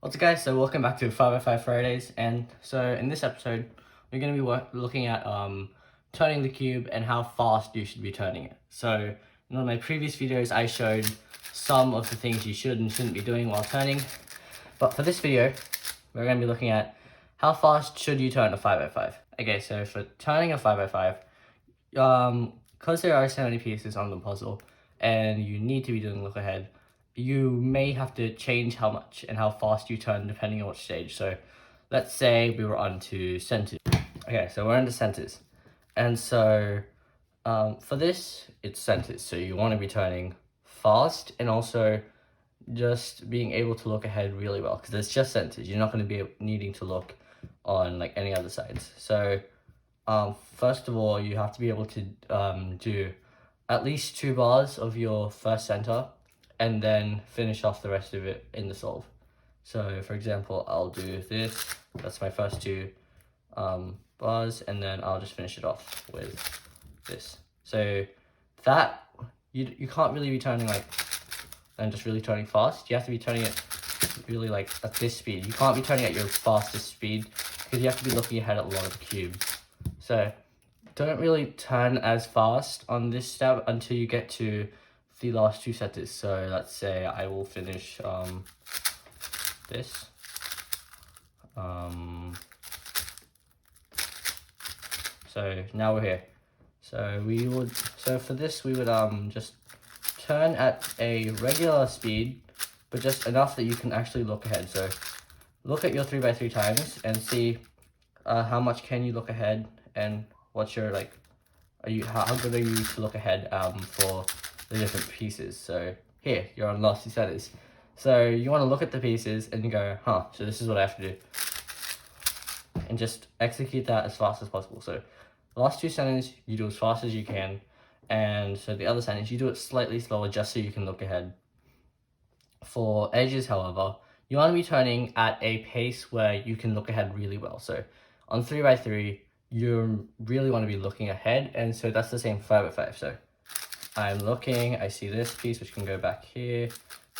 What's up guys, so welcome back to 5x5 Fridays, and so in this episode we're going to be looking at turning the cube and how fast you should be turning it. So in one of my previous videos I showed some of the things you should and shouldn't be doing while turning, but for this video we're going to be looking at how fast should you turn a 5x5. Okay, so for turning a 5x5, because there are so many pieces on the puzzle and you need to be doing look ahead, you may have to change how much and how fast you turn depending on what stage. So let's say we were on to centers. Okay, so we're into centers. And so for this, it's centers. So you want to be turning fast and also just being able to look ahead really well, because it's just centers. You're not going to be needing to look on like any other sides. So first of all, you have to be able to do at least 2 bars of your first center and then finish off the rest of it in the solve. So for example, I'll do this, that's my first 2 bars, and then I'll just finish it off with this. So that, you can't really be turning like, and just really turning fast. You have to be turning it really like at this speed. You can't be turning at your fastest speed because you have to be looking ahead at a lot of cubes. So don't really turn as fast on this step until you get to the last 2 centers. So let's say I will finish this. So now we're here. So for this we would just turn at a regular speed, but just enough that you can actually look ahead. So look at your 3x3 times and see how much can you look ahead, and what's your how good are you to look ahead for the different pieces. So here, you're on last 2 centers. So you want to look at the pieces and you go, so this is what I have to do. And just execute that as fast as possible. So the last 2 centers, you do as fast as you can. And so the other centers, you do it slightly slower just so you can look ahead. For edges, however, you want to be turning at a pace where you can look ahead really well. So on 3x3, you really want to be looking ahead, and so that's the same for 5x5. So I'm looking, I see this piece which can go back here,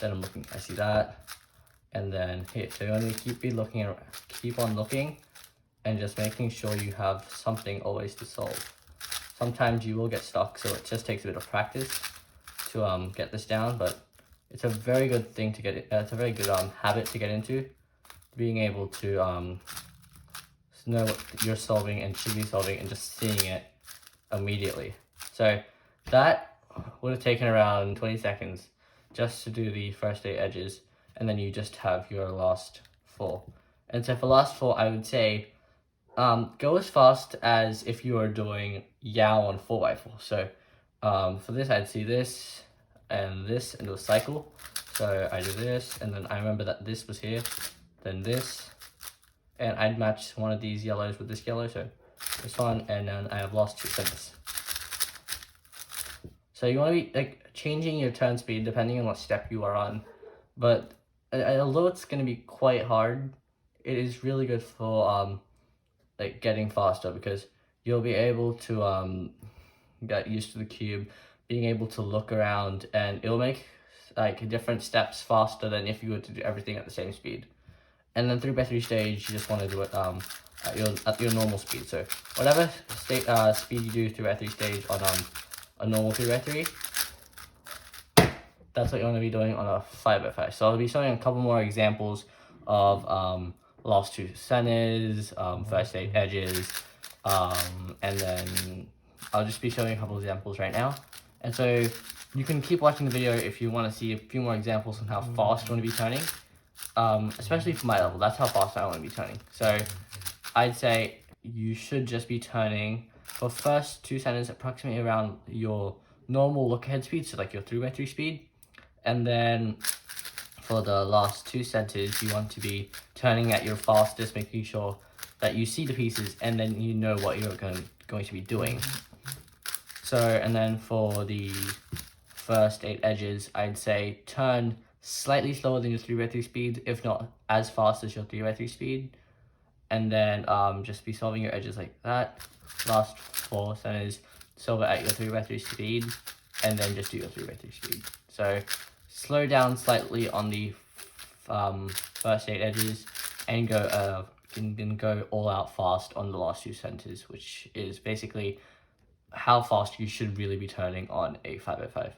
then I'm looking, I see that, and then here. So you want to keep on looking and just making sure you have something always to solve. Sometimes you will get stuck, so it just takes a bit of practice to get this down, but it's a very good thing to get. It's a very good habit to get into, being able to know what you're solving and should be solving and just seeing it immediately. So that would have taken around 20 seconds just to do the first 8 edges, and then you just have your last 4. And so for last 4, I would say go as fast as if you are doing Yao on 4x4. So for this, I'd see this and do a cycle. So I do this, and then I remember that this was here, then this, and I'd match one of these yellows with this yellow, so this one, and then I have lost 2 centers. So you want to be like changing your turn speed depending on what step you are on, but although it's going to be quite hard, it is really good for like getting faster, because you'll be able to get used to the cube, being able to look around, and it'll make like different steps faster than if you were to do everything at the same speed. And then 3x3 stage, you just want to do it at your normal speed. So whatever speed you do 3x3 stage on a normal 3x3, that's what you want to be doing on a 5x5. So I'll be showing a couple more examples of last 2 centers, first 8 edges, and then I'll just be showing a couple examples right now. And so you can keep watching the video if you want to see a few more examples on how fast you want to be turning. Especially for my level, that's how fast I want to be turning. So I'd say you should just be turning for first 2 centers approximately around your normal look ahead speed, so like your 3x3 speed. And then for the last 2 centers, you want to be turning at your fastest, making sure that you see the pieces and then you know what you're going to be doing. So, and then for the first 8 edges, I'd say turn slightly slower than your 3x3 speed, if not as fast as your 3x3 speed, and then just be solving your edges like that. Last 4 centers, solve it at your 3x3 speed, and then just do your 3x3 speed. So slow down slightly on the first 8 edges and go can go all out fast on the last 2 centers, which is basically how fast you should really be turning on a 505.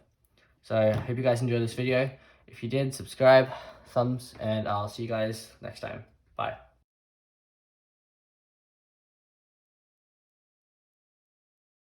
So I hope you guys enjoyed this video. If you did, subscribe, thumbs, and I'll see you guys next time. Bye.